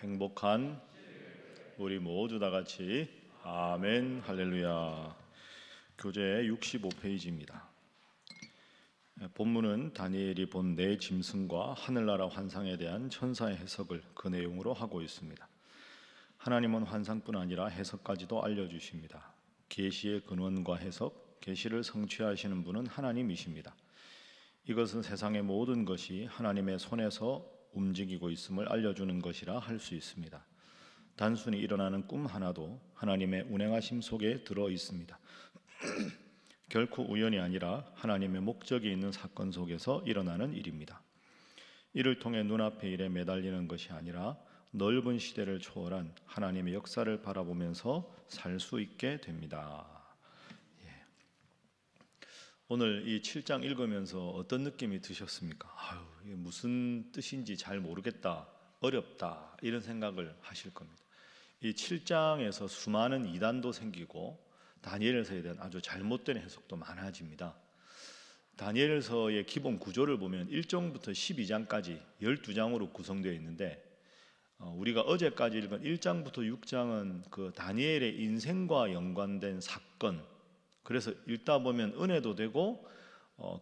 행복한 우리 모두 다 같이 아멘 할렐루야. 교재 65페이지입니다. 본문은 다니엘이 본 네 짐승과 하늘나라 환상에 대한 천사의 해석을 그 내용으로 하고 있습니다. 하나님은 환상뿐 아니라 해석까지도 알려주십니다. 계시의 근원과 해석, 계시를 성취하시는 분은 하나님이십니다. 이것은 세상의 모든 것이 하나님의 손에서 움직이고 있음을 알려주는 것이라 할 수 있습니다. 단순히 일어나는 꿈 하나도 하나님의 운행하심 속에 들어 있습니다. 결코 우연이 아니라 하나님의 목적이 있는 사건 속에서 일어나는 일입니다. 이를 통해 눈앞의 일에 매달리는 것이 아니라 넓은 시대를 초월한 하나님의 역사를 바라보면서 살 수 있게 됩니다. 오늘 이 7장 읽으면서 어떤 느낌이 드셨습니까? 이게 무슨 뜻인지 잘 모르겠다, 어렵다 이런 생각을 하실 겁니다. 이 7장에서 수많은 이단도 생기고 다니엘서에 대한 아주 잘못된 해석도 많아집니다. 다니엘서의 기본 구조를 보면 1장부터 12장까지 12장으로 구성되어 있는데 우리가 어제까지 읽은 1장부터 6장은 그 다니엘의 인생과 연관된 사건, 그래서 읽다 보면 은혜도 되고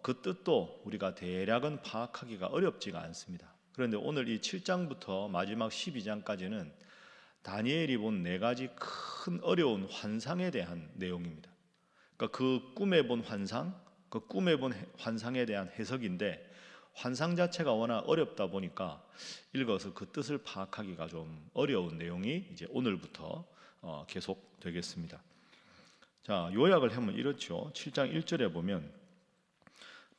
그 뜻도 우리가 대략은 파악하기가 어렵지가 않습니다. 그런데 오늘 이 7장부터 마지막 12장까지는 다니엘이 본 네 가지 큰 어려운 환상에 대한 내용입니다. 그러니까 그 꿈에 본 환상, 그 꿈에 본 환상에 대한 해석인데 환상 자체가 워낙 어렵다 보니까 읽어서 그 뜻을 파악하기가 좀 어려운 내용이 이제 오늘부터 계속 되겠습니다. 자, 요약을 하면 이렇죠. 7장 1절에 보면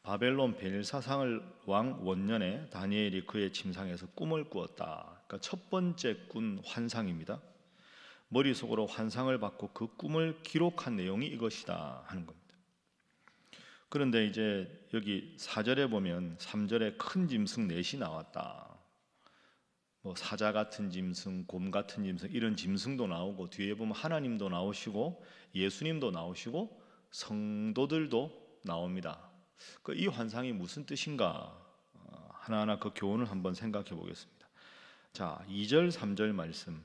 바벨론 벨사살 왕 원년에 다니엘이 그의 침상에서 꿈을 꾸었다. 그러니까 첫 번째 꾼 환상입니다. 머릿속으로 환상을 받고 그 꿈을 기록한 내용이 이것이다 하는 겁니다. 그런데 이제 여기 4절에 보면 3절에 큰 짐승 넷이 나왔다. 뭐 사자 같은 짐승, 곰 같은 짐승 이런 짐승도 나오고 뒤에 보면 하나님도 나오시고 예수님도 나오시고 성도들도 나옵니다. 이 환상이 무슨 뜻인가 하나하나 그 교훈을 한번 생각해 보겠습니다. 자, 2절 3절 말씀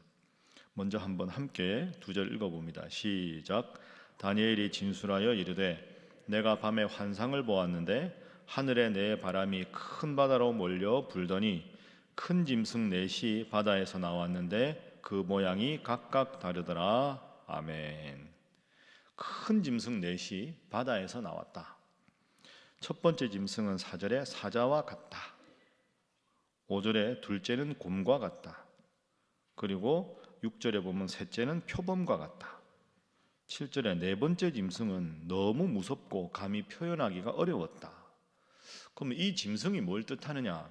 먼저 한번 함께 2절 읽어봅니다. 시작. 다니엘이 진술하여 이르되 내가 밤에 환상을 보았는데 하늘에 내 바람이 큰 바다로 몰려 불더니 큰 짐승 넷이 바다에서 나왔는데 그 모양이 각각 다르더라. 아멘. 큰 짐승 넷이 바다에서 나왔다. 첫 번째 짐승은 4절에 사자와 같다. 5절에 둘째는 곰과 같다. 그리고 6절에 보면 셋째는 표범과 같다. 7절에 네 번째 짐승은 너무 무섭고 감히 표현하기가 어려웠다. 그럼 이 짐승이 뭘 뜻하느냐?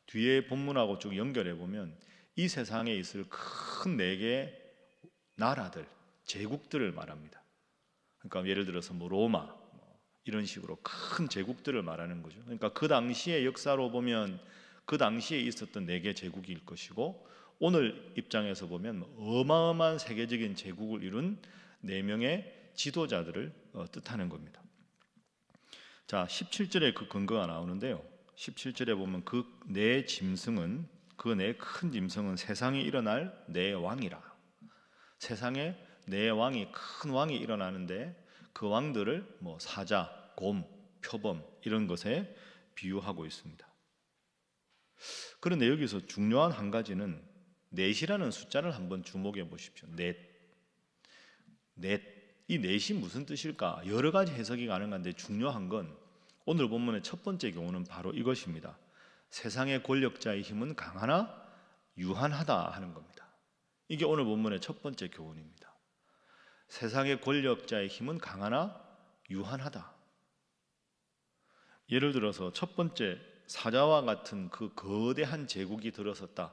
뒤에 본문하고 쭉 연결해 보면 이 세상에 있을 큰 네 개의 나라들, 제국들을 말합니다. 그러니까 예를 들어서 뭐 로마 이런 식으로 큰 제국들을 말하는 거죠. 그러니까 그 당시의 역사로 보면 그 당시에 있었던 네 개 제국일 것이고 오늘 입장에서 보면 어마어마한 세계적인 제국을 이룬 네 명의 지도자들을 뜻하는 겁니다. 자, 17절에 그 근거가 나오는데요. 17절에 보면 그 네 짐승은 그 네 큰 짐승은 세상에 일어날 네 왕이라. 세상에 네 왕이 큰 왕이 일어나는데 그 왕들을 뭐 사자, 곰, 표범 이런 것에 비유하고 있습니다. 그런데 여기서 중요한 한 가지는 넷이라는 숫자를 한번 주목해 보십시오. 넷. 이 넷이 무슨 뜻일까? 여러 가지 해석이 가능한데 중요한 건 오늘 본문의 첫 번째 교훈은 바로 이것입니다. 세상의 권력자의 힘은 강하나 유한하다 하는 겁니다. 이게 오늘 본문의 첫 번째 교훈입니다. 세상의 권력자의 힘은 강하나 유한하다. 예를 들어서 첫 번째 사자와 같은 그 거대한 제국이 들어섰다.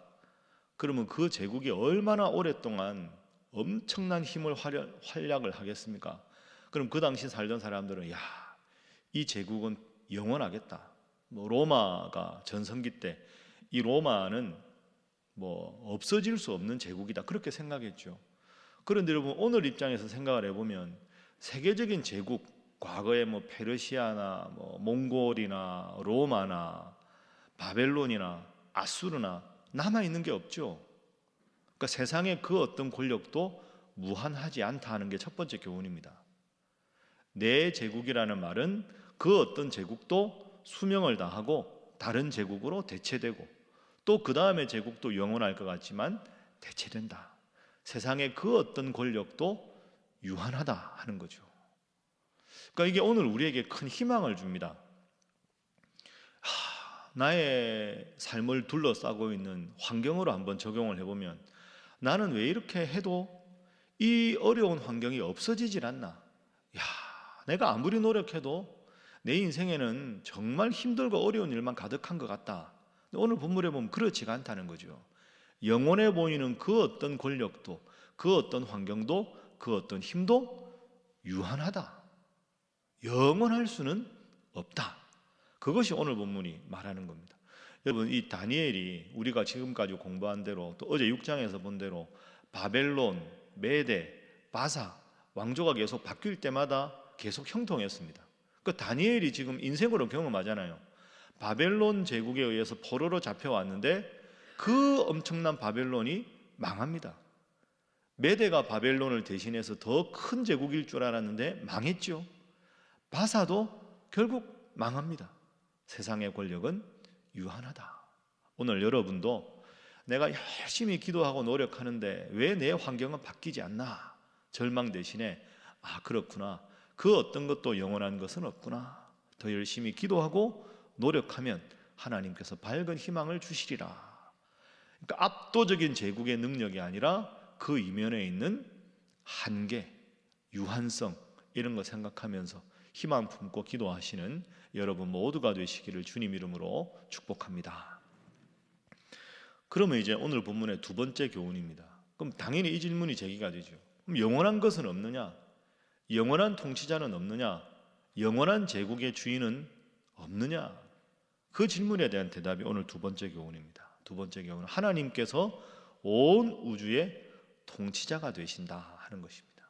그러면 그 제국이 얼마나 오랫동안 엄청난 힘을 활약을 하겠습니까? 그럼 그 당시 살던 사람들은 이 제국은 영원하겠다. 뭐 로마가 전성기 때 이 로마는 뭐 없어질 수 없는 제국이다. 그렇게 생각했죠. 그런데 여러분 오늘 입장에서 생각을 해보면 세계적인 제국, 과거에 뭐 페르시아나 뭐 몽골이나 로마나 바벨론이나 아수르나 남아 있는 게 없죠. 그러니까 세상의 그 어떤 권력도 무한하지 않다 하는 게 첫 번째 교훈입니다. 내 제국이라는 말은 그 어떤 제국도 수명을 다하고 다른 제국으로 대체되고 또 그 다음에 제국도 영원할 것 같지만 대체된다. 세상의 그 어떤 권력도 유한하다 하는 거죠. 그러니까 이게 오늘 우리에게 큰 희망을 줍니다. 나의 삶을 둘러싸고 있는 환경으로 한번 적용을 해보면 나는 왜 이렇게 해도 이 어려운 환경이 없어지질 않나? 야, 내가 아무리 노력해도 내 인생에는 정말 힘들고 어려운 일만 가득한 것 같다. 오늘 본문에 보면 그렇지가 않다는 거죠. 영원해 보이는 그 어떤 권력도 그 어떤 환경도 그 어떤 힘도 유한하다. 영원할 수는 없다. 그것이 오늘 본문이 말하는 겁니다. 여러분, 이 다니엘이 우리가 지금까지 공부한 대로 또 어제 6장에서 본 대로 바벨론, 메대, 바사 왕조가 계속 바뀔 때마다 계속 형통했습니다. 그 다니엘이 지금 인생으로 경험하잖아요. 바벨론 제국에 의해서 포로로 잡혀왔는데 그 엄청난 바벨론이 망합니다. 메대가 바벨론을 대신해서 더 큰 제국일 줄 알았는데 망했죠. 바사도 결국 망합니다. 세상의 권력은 유한하다. 오늘 여러분도 내가 열심히 기도하고 노력하는데 왜 내 환경은 바뀌지 않나? 절망 대신에 그렇구나. 그 어떤 것도 영원한 것은 없구나. 더 열심히 기도하고 노력하면 하나님께서 밝은 희망을 주시리라. 그러니까 압도적인 제국의 능력이 아니라 그 이면에 있는 한계, 유한성 이런 거 생각하면서 희망 품고 기도하시는 여러분 모두가 되시기를 주님 이름으로 축복합니다. 그러면 이제 오늘 본문의 두 번째 교훈입니다. 그럼 당연히 이 질문이 제기가 되죠. 그럼 영원한 것은 없느냐? 영원한 통치자는 없느냐? 영원한 제국의 주인은 없느냐? 그 질문에 대한 대답이 오늘 두 번째 교훈입니다. 두 번째 교훈은 하나님께서 온 우주의 통치자가 되신다 하는 것입니다.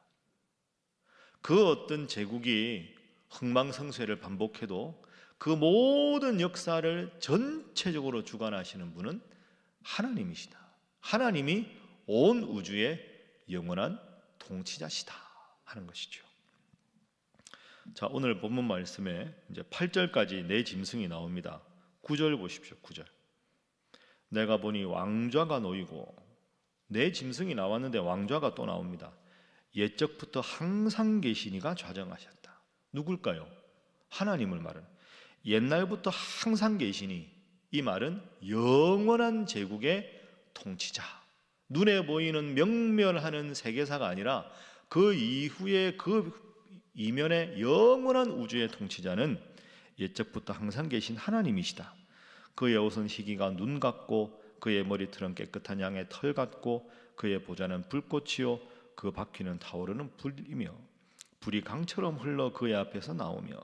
그 어떤 제국이 흥망성쇠를 반복해도 그 모든 역사를 전체적으로 주관하시는 분은 하나님이시다. 하나님이 온 우주의 영원한 통치자시다 하는 것이죠. 자, 오늘 본문 말씀에 이제 8절까지 네 짐승이 나옵니다. 9절 보십시오. 9절. 내가 보니 왕좌가 놓이고 네 짐승이 나왔는데 왕좌가 또 나옵니다. 옛적부터 항상 계시니가 좌정하셨다. 누굴까요? 하나님을 말하는. 옛날부터 항상 계시니 이 말은 영원한 제국의 통치자. 눈에 보이는 명멸하는 세계사가 아니라 그 이후에 그 이면의 영원한 우주의 통치자는 옛적부터 항상 계신 하나님이시다. 그의 옷은 희기가 눈 같고 그의 머리털은 깨끗한 양의 털 같고 그의 보좌는 불꽃이요 그 바퀴는 타오르는 불이며 불이 강처럼 흘러 그의 앞에서 나오며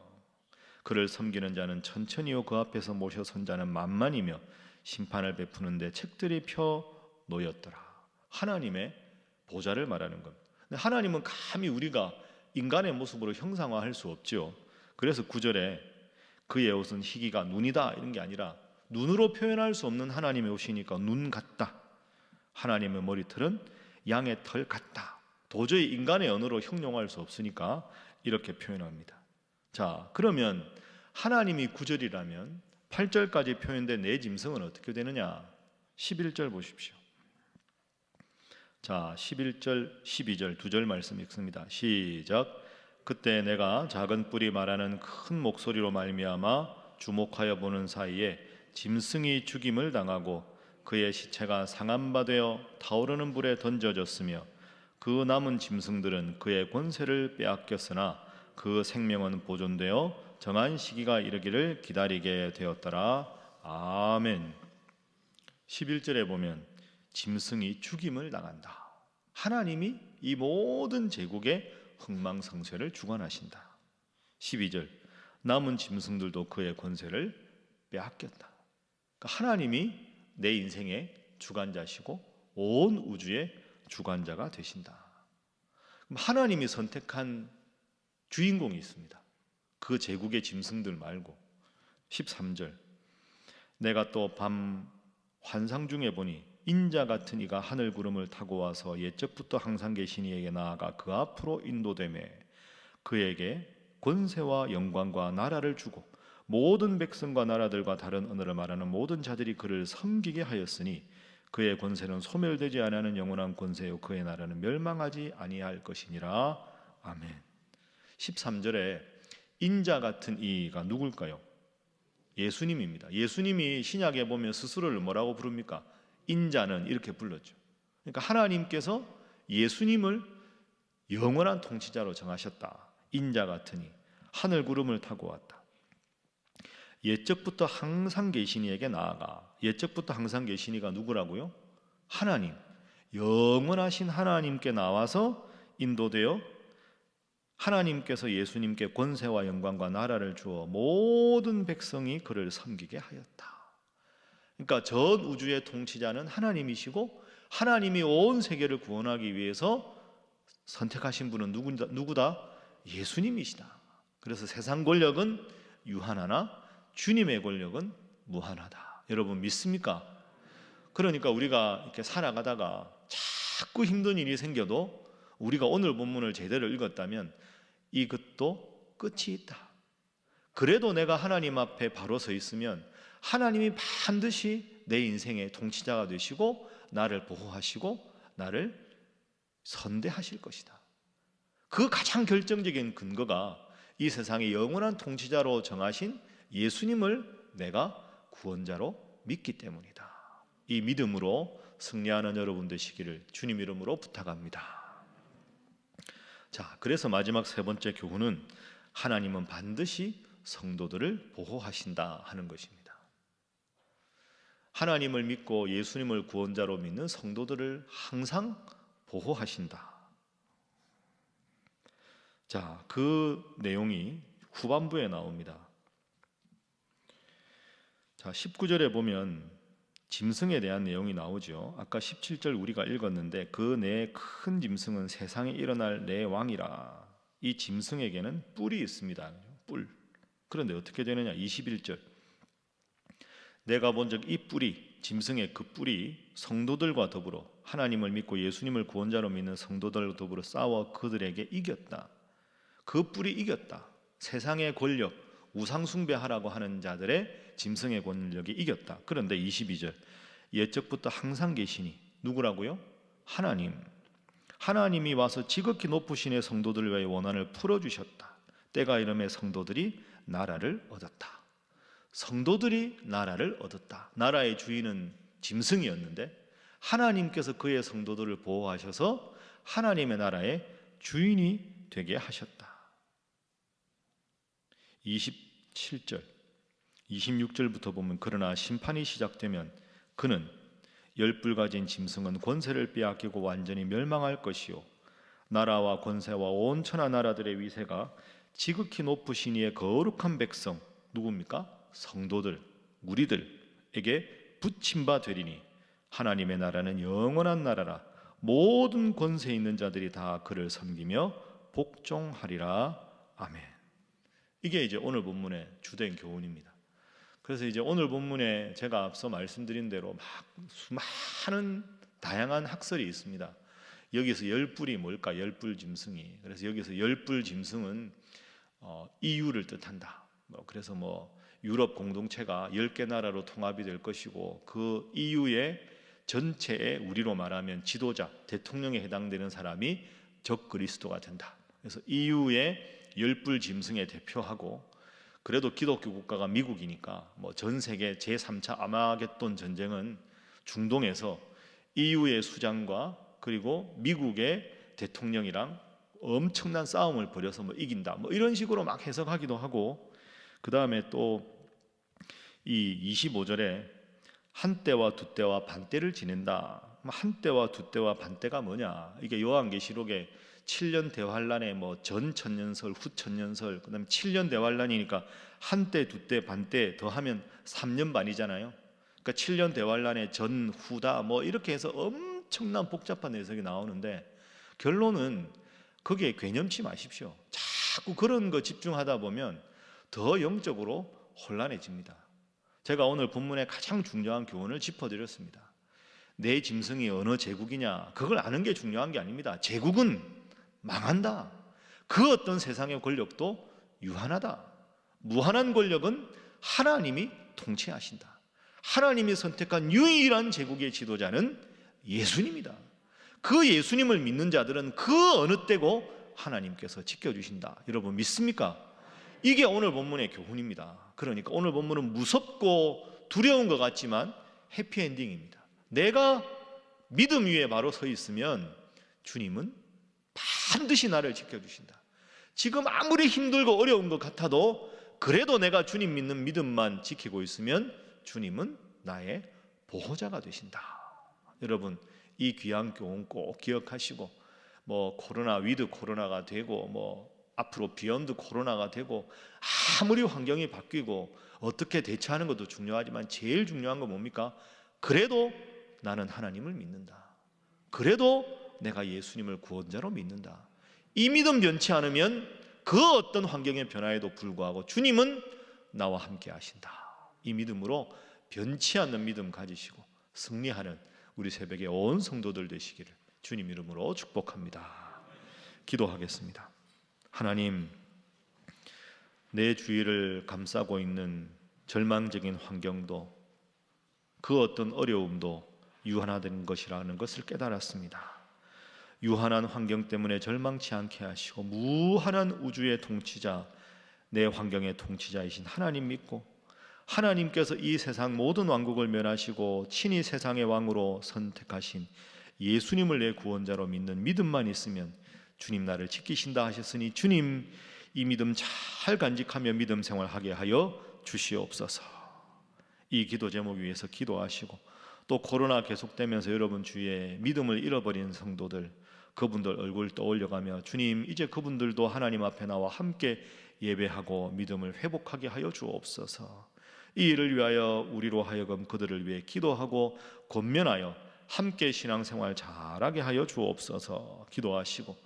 그를 섬기는 자는 천천히요 그 앞에서 모셔 선 자는 만만이며 심판을 베푸는데 책들이 펴 놓였더라. 하나님의 보좌를 말하는 겁니다. 하나님은 감히 우리가 인간의 모습으로 형상화할 수 없죠. 그래서 9절에 그의 옷은 희기가 눈이다 이런 게 아니라 눈으로 표현할 수 없는 하나님의 옷이니까 눈 같다. 하나님의 머리털은 양의 털 같다. 도저히 인간의 언어로 형용할 수 없으니까 이렇게 표현합니다. 자, 그러면 하나님이 9절이라면 8절까지 표현된 네 짐승은 어떻게 되느냐? 11절 보십시오. 자, 11절, 12절 두 절 말씀 읽습니다. 시작. 그때 내가 작은 뿔이 말하는 큰 목소리로 말미암아 주목하여 보는 사이에 짐승이 죽임을 당하고 그의 시체가 상한 바 되어 타오르는 불에 던져졌으며 그 남은 짐승들은 그의 권세를 빼앗겼으나 그 생명은 보존되어 정한 시기가 이르기를 기다리게 되었더라. 아멘. 11절에 보면 짐승이 죽임을 당한다. 하나님이 이 모든 제국의 흥망성쇠를 주관하신다. 12절 남은 짐승들도 그의 권세를 빼앗겼다. 그러니까 하나님이 내 인생의 주관자시고 온 우주의 주관자가 되신다. 그럼 하나님이 선택한 주인공이 있습니다. 그 제국의 짐승들 말고 13절 내가 또 밤 환상 중에 보니 인자 같은 이가 하늘 구름을 타고 와서 옛적부터 항상 계신 이에게 나아가 그 앞으로 인도되매 그에게 권세와 영광과 나라를 주고 모든 백성과 나라들과 다른 언어를 말하는 모든 자들이 그를 섬기게 하였으니 그의 권세는 소멸되지 아니하는 영원한 권세요 그의 나라는 멸망하지 아니할 것이니라. 아멘. 13절에 인자 같은 이가 누굴까요? 예수님입니다. 예수님이 신약에 보면 스스로를 뭐라고 부릅니까? 인자는 이렇게 불렀죠. 그러니까 하나님께서 예수님을 영원한 통치자로 정하셨다. 인자 같으니 하늘 구름을 타고 왔다. 옛적부터 항상 계신 이에게 나아가. 옛적부터 항상 계신 이가 누구라고요? 하나님, 영원하신 하나님께 나와서 인도되어 하나님께서 예수님께 권세와 영광과 나라를 주어 모든 백성이 그를 섬기게 하였다. 그러니까 전 우주의 통치자는 하나님이시고 하나님이 온 세계를 구원하기 위해서 선택하신 분은 누구다? 예수님이시다. 그래서 세상 권력은 유한하나 주님의 권력은 무한하다. 여러분 믿습니까? 그러니까 우리가 이렇게 살아가다가 자꾸 힘든 일이 생겨도 우리가 오늘 본문을 제대로 읽었다면 이것도 끝이 있다. 그래도 내가 하나님 앞에 바로 서 있으면 하나님이 반드시 내 인생의 통치자가 되시고 나를 보호하시고 나를 선대하실 것이다. 그 가장 결정적인 근거가 이 세상의 영원한 통치자로 정하신 예수님을 내가 구원자로 믿기 때문이다. 이 믿음으로 승리하는 여러분 되시기를 주님 이름으로 부탁합니다. 자, 그래서 마지막 세 번째 교훈은 하나님은 반드시 성도들을 보호하신다 하는 것입니다. 하나님을 믿고 예수님을 구원자로 믿는 성도들을 항상 보호하신다. 자, 그 내용이 후반부에 나옵니다. 자, 19절에 보면 짐승에 대한 내용이 나오죠. 아까 17절 우리가 읽었는데 그 내 큰 짐승은 세상에 일어날 내 왕이라. 이 짐승에게는 뿔이 있습니다. 뿔. 그런데 어떻게 되느냐? 21절. 내가 본 적 이 뿔이, 짐승의 그 뿔이 성도들과 더불어 하나님을 믿고 예수님을 구원자로 믿는 성도들과 더불어 싸워 그들에게 이겼다. 그 뿔이 이겼다. 세상의 권력, 우상 숭배하라고 하는 자들의 짐승의 권력이 이겼다. 그런데 22절. 옛적부터 항상 계시니 누구라고요? 하나님. 하나님이 와서 지극히 높으신 의 성도들 외에 원한을 풀어주셨다. 때가 이름에 성도들이 나라를 얻었다. 성도들이 나라를 얻었다. 나라의 주인은 짐승이었는데 하나님께서 그의 성도들을 보호하셔서 하나님의 나라의 주인이 되게 하셨다. 27절, 26절부터 보면 그러나 심판이 시작되면 그는 열뿔 가진 짐승은 권세를 빼앗기고 완전히 멸망할 것이요 나라와 권세와 온 천하 나라들의 위세가 지극히 높으신 이의 거룩한 백성 누굽니까? 성도들, 우리들에게 붙임바 되리니 하나님의 나라는 영원한 나라라. 모든 권세 있는 자들이 다 그를 섬기며 복종하리라. 아멘. 이게 이제 오늘 본문의 주된 교훈입니다. 그래서 이제 오늘 본문에 제가 앞서 말씀드린 대로 막 수많은 다양한 학설이 있습니다. 여기서 열뿔이 뭘까? 열뿔 짐승이. 그래서 여기서 열뿔 짐승은 EU를 뜻한다. 그래서 유럽 공동체가 10개 나라로 통합이 될 것이고 그 EU의 전체의 우리로 말하면 지도자, 대통령에 해당되는 사람이 적그리스도가 된다. 그래서 EU의 열뿔 짐승에 대표하고 그래도 기독교 국가가 미국이니까 전 세계 제3차 아마겟돈 전쟁은 중동에서 EU의 수장과 그리고 미국의 대통령이랑 엄청난 싸움을 벌여서 이긴다. 이런 식으로 막 해석하기도 하고 그 다음에 또 이 25절에 한때와 두때와 반때를 지낸다. 한때와 두때와 반때가 뭐냐? 이게 요한계시록에 7년 대환란에 전 천년설, 후 천년설, 그다음에 7년 대환란이니까 한때, 두때, 반때 더하면 3년 반이잖아요. 그러니까 7년 대환란에 전, 후다 이렇게 해서 엄청난 복잡한 해석이 나오는데 결론은 거기에 괴념치 마십시오. 자꾸 그런 거 집중하다 보면 더 영적으로 혼란해집니다. 제가 오늘 본문의 가장 중요한 교훈을 짚어드렸습니다. 내 짐승이 어느 제국이냐 그걸 아는 게 중요한 게 아닙니다. 제국은 망한다. 그 어떤 세상의 권력도 유한하다. 무한한 권력은 하나님이 통치하신다. 하나님이 선택한 유일한 제국의 지도자는 예수님이다. 그 예수님을 믿는 자들은 그 어느 때고 하나님께서 지켜주신다. 여러분 믿습니까? 이게 오늘 본문의 교훈입니다. 그러니까 오늘 본문은 무섭고 두려운 것 같지만 해피엔딩입니다. 내가 믿음 위에 바로 서 있으면 주님은 반드시 나를 지켜주신다. 지금 아무리 힘들고 어려운 것 같아도 그래도 내가 주님 믿는 믿음만 지키고 있으면 주님은 나의 보호자가 되신다. 여러분 이 귀한 교훈 꼭 기억하시고 코로나 위드 코로나가 되고 앞으로 비욘드 코로나가 되고 아무리 환경이 바뀌고 어떻게 대처하는 것도 중요하지만 제일 중요한 건 뭡니까? 그래도 나는 하나님을 믿는다. 그래도 내가 예수님을 구원자로 믿는다. 이 믿음 변치 않으면 그 어떤 환경의 변화에도 불구하고 주님은 나와 함께 하신다. 이 믿음으로 변치 않는 믿음 가지시고 승리하는 우리 새벽에 온 성도들 되시기를 주님 이름으로 축복합니다. 기도하겠습니다. 하나님, 내 주위를 감싸고 있는 절망적인 환경도 그 어떤 어려움도 유한하던 것이라는 것을 깨달았습니다. 유한한 환경 때문에 절망치 않게 하시고 무한한 우주의 통치자, 내 환경의 통치자이신 하나님 믿고 하나님께서 이 세상 모든 왕국을 멸하시고 친히 세상의 왕으로 선택하신 예수님을 내 구원자로 믿는 믿음만 있으면 주님 나를 지키신다 하셨으니 주님 이 믿음 잘 간직하며 믿음 생활하게 하여 주시옵소서. 이 기도 제목 위해서 기도하시고 또 코로나 계속되면서 여러분 주위에 믿음을 잃어버린 성도들 그분들 얼굴 떠올려가며 주님 이제 그분들도 하나님 앞에 나와 함께 예배하고 믿음을 회복하게 하여 주옵소서. 이 일을 위하여 우리로 하여금 그들을 위해 기도하고 권면하여 함께 신앙생활 잘하게 하여 주옵소서. 기도하시고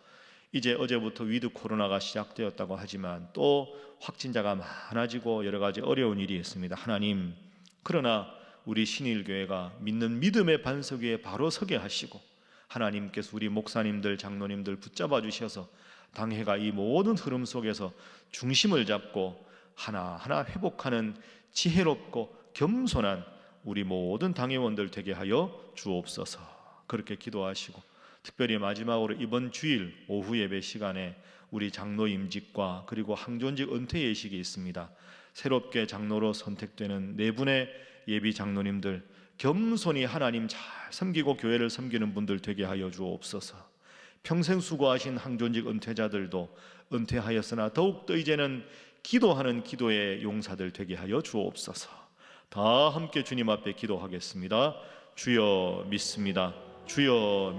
이제 어제부터 위드 코로나가 시작되었다고 하지만 또 확진자가 많아지고 여러 가지 어려운 일이 있습니다. 하나님, 그러나 우리 신일교회가 믿는 믿음의 반석 위에 바로 서게 하시고 하나님께서 우리 목사님들, 장로님들 붙잡아 주셔서 당회가 이 모든 흐름 속에서 중심을 잡고 하나하나 회복하는 지혜롭고 겸손한 우리 모든 당회원들 되게 하여 주옵소서. 그렇게 기도하시고 특별히 마지막으로 이번 주일 오후 예배 시간에 우리 장로 임직과 그리고 항존직 은퇴 예식이 있습니다. 새롭게 장로로 선택되는 네 분의 예비 장로님들 겸손히 하나님 잘 섬기고 교회를 섬기는 분들 되게 하여 주옵소서. 평생 수고하신 항존직 은퇴자들도 은퇴하였으나 더욱더 이제는 기도하는 기도의 용사들 되게 하여 주옵소서. 다 함께 주님 앞에 기도하겠습니다. 주여 믿습니다. 주여 믿습니다.